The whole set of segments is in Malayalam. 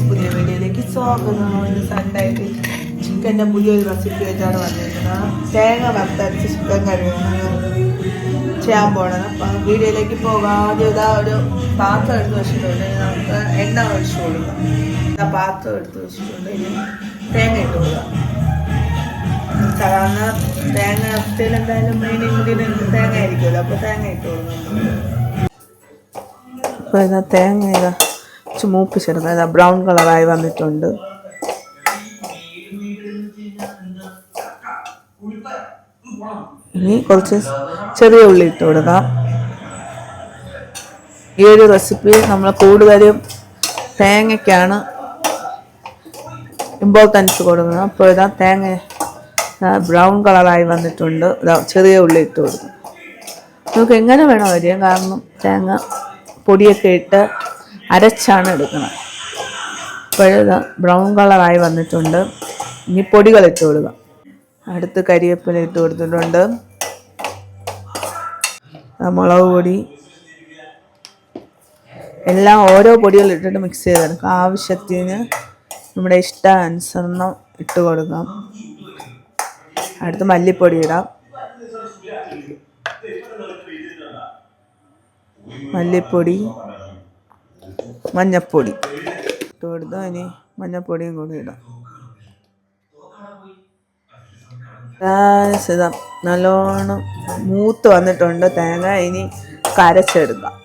പുതിയ വീഡിയോയിലേക്ക് സ്വാഗതം. സൺഡേ ആയിട്ട് ചിക്കൻ്റെ പുതിയൊരു റെസിപ്പി ആയിട്ടാണ് വന്നിരിക്കുന്നത്. തേങ്ങ വറുത്തരച്ച് ചിക്കൻ കറിയാണ് ചെയ്യാൻ പോണത്. അപ്പം വീഡിയോയിലേക്ക് പോകാതെ ഇതാ ഒരു പാത്രം എടുത്ത് വെച്ചിട്ടുണ്ട്. നമുക്ക് എണ്ണ ഒഴിച്ചു കൊടുക്കാം. പാത്രം എടുത്ത് വെച്ചിട്ടുണ്ട്. ഇനി തേങ്ങ ഇട്ട് കൊടുക്കാം. സാധാരണ തേങ്ങ ഇറച്ചിയിൽ എന്തായാലും മെയിൻ ഇൻഗ്രീഡിയൻറ്റ് തേങ്ങ ആയിരിക്കുമല്ലോ. അപ്പോൾ തേങ്ങ ഇട്ട് കൊടുക്കാം. അപ്പോൾ ഇതാ തേങ്ങ ഇതാ മൂപ്പിച്ചെടുക്കാം. ഇതാ ബ്രൗൺ കളറായി വന്നിട്ടുണ്ട്. ഇനി കുറച്ച് ചെറിയ ഉള്ളി ഇട്ട് കൊടുക്കാം. ഈ ഒരു റെസിപ്പി നമ്മൾ കൂടുതലും തേങ്ങയ്ക്കാണ് ഇമ്പോർട്ടൻസ് കൊടുക്കുന്നത്. അപ്പോൾ ഇതാ തേങ്ങ ബ്രൗൺ കളറായി വന്നിട്ടുണ്ട്. ഇതാ ചെറിയ ഉള്ളി ഇട്ട് കൊടുക്കും. നമുക്ക് എങ്ങനെ വേണോ വരിക, കാരണം തേങ്ങ പൊടിയൊക്കെ ഇട്ട് അരച്ചാണ് എടുക്കുന്നത്. ഇപ്പോഴിതാ ബ്രൗൺ കളറായി വന്നിട്ടുണ്ട്. ഇനി പൊടികൾ ഇട്ട് കൊടുക്കാം. അടുത്ത് കരിവേപ്പില ഇട്ട് കൊടുത്തിട്ടുണ്ട്. മുളക് പൊടി എല്ലാം ഓരോ പൊടികൾ ഇട്ടിട്ട് മിക്സ് ചെയ്തെടുക്കാം. ആവശ്യത്തിന് നമ്മുടെ ഇഷ്ടാനുസരണം ഇട്ട് കൊടുക്കാം. അടുത്ത് മല്ലിപ്പൊടി ഇടാം. മല്ലിപ്പൊടി, മഞ്ഞൾപ്പൊടി ഇട്ട് കൊടുത്താൽ ഇനി മഞ്ഞൾപ്പൊടിയും കൂടി ഇടാം. ഇതാ നല്ലോണം മൂത്ത് വന്നിട്ടുണ്ട് തേങ്ങ. ഇനി കരച്ചെടുക്കാം.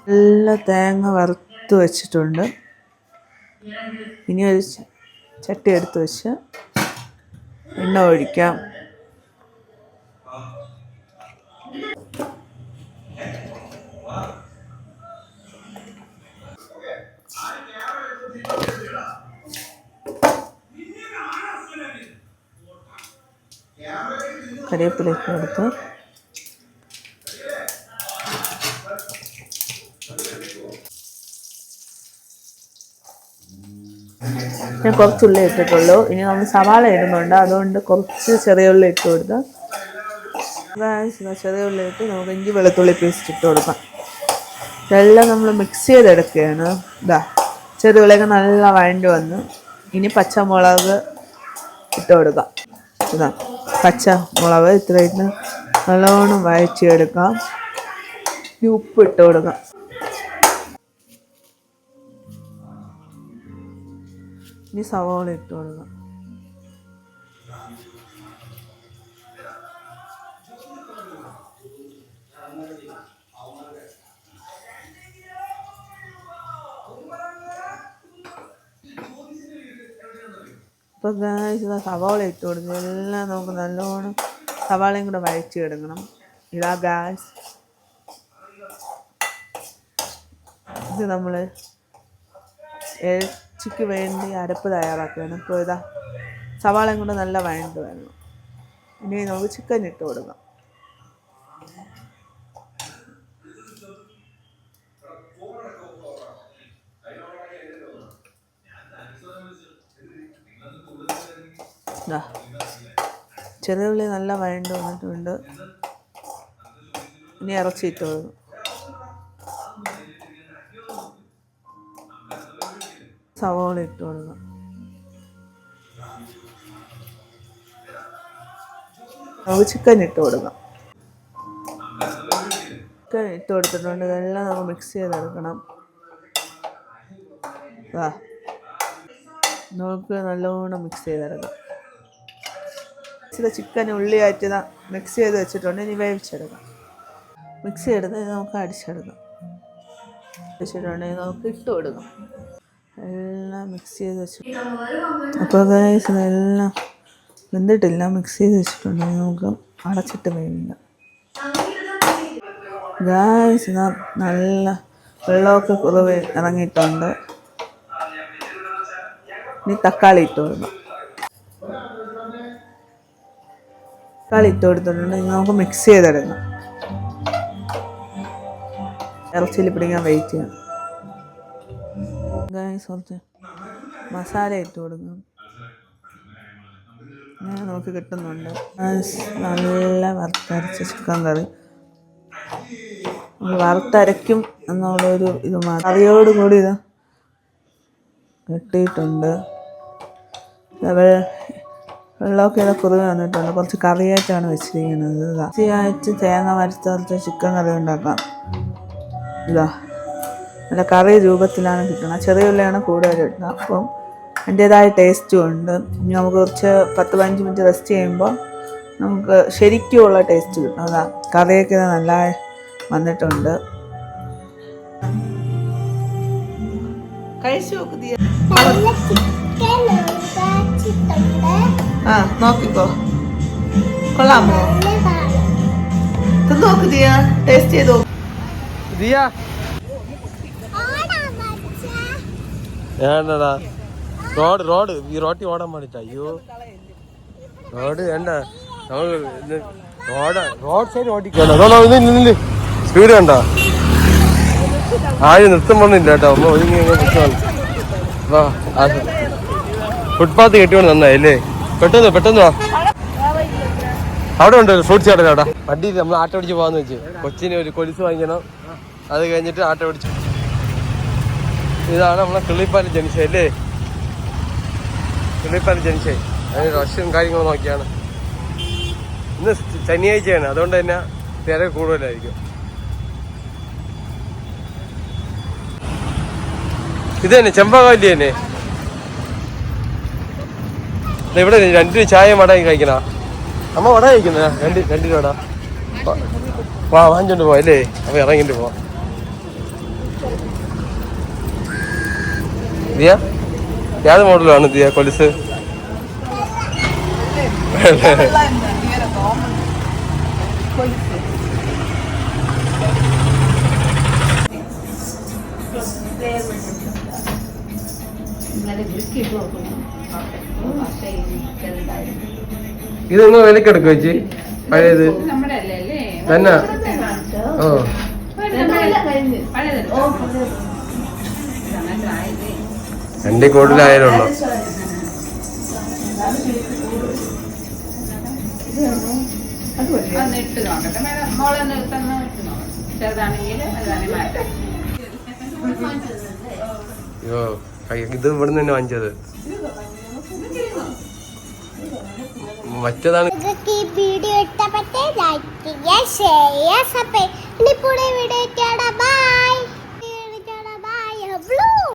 നല്ല തേങ്ങ വറുത്ത് വെച്ചിട്ടുണ്ട്. ഇനി ഒരു ചട്ടി എടുത്ത് വെച്ച് എണ്ണ ഒഴിക്കാം. കറിവേപ്പിലേക്ക് എടുത്ത് ഞാൻ കുറച്ചുള്ളി ഇട്ടിട്ടുള്ളൂ. ഇനി നമ്മൾ സവാള ഇടുന്നുണ്ട്, അതുകൊണ്ട് കുറച്ച് ചെറിയ ഉള്ളി ഇട്ട് കൊടുക്കാം. ചെറിയ ഉള്ളി ഇട്ട് നമുക്ക് ഇഞ്ചി വെളുത്തുള്ളി പേസ്റ്റ് ഇട്ട് കൊടുക്കാം. ഇതെല്ലാം നമ്മൾ മിക്സ് ചെയ്തെടുക്കുകയാണ്. ഇതാ ചെറിയ ഉള്ളിയൊക്കെ നല്ല വഴണ്ട് വന്ന് ഇനി പച്ചമുളക് ഇട്ട് കൊടുക്കാം. ഇതാ പച്ചമുളക് ഇത്രയിട്ട് നല്ലോണം വഴച്ചെടുക്കാം. ഇനി ഉപ്പ് ഇട്ട് കൊടുക്കാം. ഇനി സവാള ഇട്ട് കൊടുക്കാം. ഇപ്പോൾ സവാള ഇട്ട് കൊടുക്കുക. എല്ലാം നമുക്ക് നല്ലോണം സവാളയും കൂടെ വഴച്ചെടുക്കണം. ഇതാ ഗ്യാസ് ഇത് നമ്മൾ ഇറച്ചിക്ക് വേണ്ടി അരപ്പ് തയ്യാറാക്കുകയാണ്. ഇപ്പോൾ ഇതാ സവാളയും കൂടെ നല്ല വഴണ്ട് വേണം. ഇനി നമുക്ക് ചിക്കൻ ഇട്ട് കൊടുക്കാം. ചെറിയ ഉള്ളി നല്ല വഴണ്ട് വന്നിട്ടുണ്ട്. ഇനി ഇറച്ചി ഇട്ട് കൊടുക്കും. സവാള ഇട്ട് കൊടുക്കാം. നമുക്ക് ചിക്കൻ ഇട്ട് കൊടുക്കാം. ചിക്കൻ ഇട്ട് കൊടുത്തിട്ടുണ്ട്. ഇതെല്ലാം നമുക്ക് മിക്സ് ചെയ്തെടുക്കണം. നമുക്ക് നല്ലോണം മിക്സ് ചെയ്തെടുക്കാം. ചിക്കൻ ഉള്ളിയായിട്ട് മിക്സ് ചെയ്ത് വെച്ചിട്ടുണ്ട്. ഇനി വേവിച്ചെടുക്കാം. മിക്സ് ചെയ്തെടുത്ത് നമുക്ക് അടിച്ചെടുക്കാം. അടിച്ചിട്ടുണ്ടെങ്കിൽ നമുക്ക് ഇട്ട് കൊടുക്കാം. എല്ലാം മിക്സ് ചെയ്ത് വെച്ചു. അപ്പോൾ ഇതെല്ലാം വെന്തിട്ടില്ല, മിക്സ് ചെയ്ത് വെച്ചിട്ടുണ്ടെങ്കിൽ നമുക്ക് അടച്ചിട്ട് വേവിക്കാം. നല്ല വെള്ളമൊക്കെ കുറവ് ഇറങ്ങിയിട്ടുണ്ട്. ഇനി തക്കാളി ഇട്ട് കൊടുക്കാം. തക്കാളി ഇട്ട് കൊടുത്തിട്ടുണ്ട്. ഇനി നമുക്ക് മിക്സ് ചെയ്തെടുക്കാം. ഇറച്ചിയിൽ പിടിക്കാൻ വെയിറ്റ് ചെയ്യാം. കുറച്ച് മസാല ഇട്ട് കൊടുക്കാം. നമുക്ക് കിട്ടുന്നുണ്ട് നല്ല വറുത്തരച്ച ചിക്കൻ കറി. വറുത്തരയ്ക്കും എന്നുള്ളൊരു ഇത് മാത്രം. കറിയോട് കൂടി ഇത് കിട്ടിയിട്ടുണ്ട്. വെള്ളമൊക്കെ ഇത് കുറുകി വന്നിട്ടുണ്ട്. കുറച്ച് കറിയായിട്ടാണ് വെച്ചിരിക്കുന്നത്. ഇതായിട്ട് തേങ്ങ വറുത്തരച്ച ചിക്കൻ കറി ഉണ്ടാക്കാം. ഇതാ നല്ല കറി രൂപത്തിലാണ് കിട്ടുന്നത്. ചെറിയ ഉള്ളിയാണ് കൂടുതൽ ഇടുന്നത്. അപ്പം അതിൻ്റേതായ ടേസ്റ്റും ഉണ്ട്. ഇനി നമുക്ക് കുറച്ച് 10-15 മിനിറ്റ് റെസ്റ്റ് ചെയ്യുമ്പോൾ നമുക്ക് ശരിക്കുമുള്ള ടേസ്റ്റ് കിട്ടും. അതാ കറിയൊക്കെ നല്ല വന്നിട്ടുണ്ട്. കഴിച്ചു നോക്കുക. നോക്കിക്കോ, കൊള്ളാമോ? നോക്ക് ദിയ, ടേസ്റ്റ് ചെയ്തോ. ഏണ്ടടാ റോഡ് ഈ റോട്ടി ഓടാൻ വേണ്ടിട്ടാ. അയ്യോ റോഡ് വേണ്ട, റോഡ് സൈഡ് ഓടിക്കണ്ട. സ്പീഡ് വേണ്ട, ആരും നൃത്തം പറഞ്ഞില്ല കേട്ടോ. അമ്മ ഒതുങ്ങി ഫുട്പാത്ത് കെട്ടിക്കൊണ്ട് നന്നായില്ലേ. പെട്ടെന്ന് വാ. അവിടെ ഉണ്ട് ഫ്രൂട്ട്സ് കട അവിടെ. വണ്ടി നമ്മൾ ആട്ടോ പിടിച്ച് പോകാന്ന് വെച്ച്. കൊച്ചിന് ഒരു കൊലുസ് വാങ്ങിക്കണം, അത് കഴിഞ്ഞിട്ട് ആട്ടോ പിടിച്ച്. ഇതാണ് നമ്മളെ കിള്ളിപ്പാലം ജംഗ്ഷൻ അല്ലേ, കിള്ളിപ്പാലം ജംഗ്ഷൻ. അതിന് റഷ്യും കാര്യങ്ങളും നോക്കിയാണ്. ഇന്ന് ശനിയാഴ്ചയാണ്, അതുകൊണ്ട് തന്നെ തിരക്ക് കൂടുതലായിരിക്കും. ഇത് തന്നെ ചെമ്പകാലി തന്നെ. ഇവിടെ 2 ചായ വട കഴിക്കണ. അമ്മ വട കഴിക്കുന്ന 2 വട. വാങ്ങിച്ചോണ്ട് പോവാ അല്ലേ. അപ്പൊ ഇറങ്ങിട്ട് പോവാം. ദിയ ഏത് മോഡലാണ് ദിയ കൊലുസ്? ഇത് നിങ്ങൾ വിലക്കെടുക്കുക വെച്ച് പഴയത് തന്നെ? ഓ രണ്ടേ കൂടുതലായാലുള്ളൂ. ഇത് ഇവിടുന്ന് തന്നെ വാങ്ങിച്ചത്. മറ്റേതാണ്. വീഡിയോ ഇഷ്ടപ്പെട്ടേ ലൈക്ക് ചെയ്യുക, ഷെയർ ചെയ്യുക, സബ്സ്ക്രൈബ്. ഇനി പുതിയ വീഡിയോ കാണാം. ബൈ.